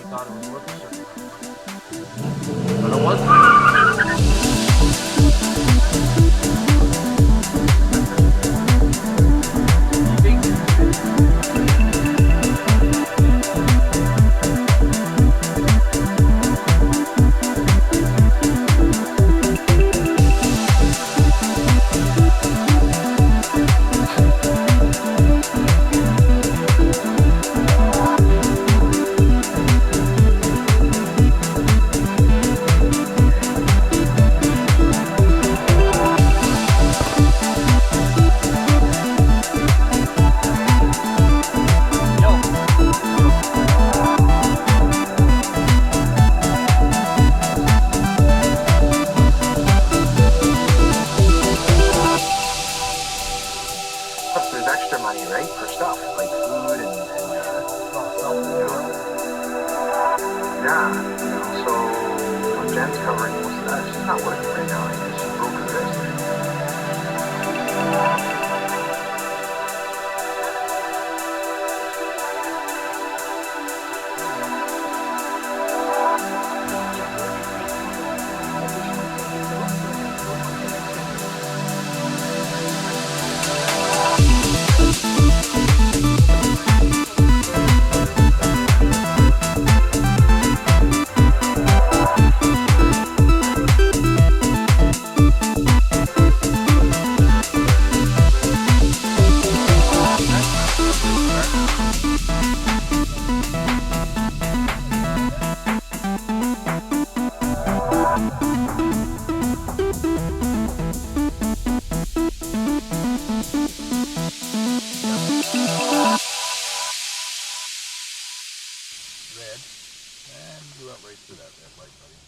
thought it was worth a certain amount. But it wasn't. Plus, there's extra money, right, for stuff like food and yeah, so Jen's covering most of that. She's not working right now because she broke her wrist. Red, and you went right through that red light, buddy.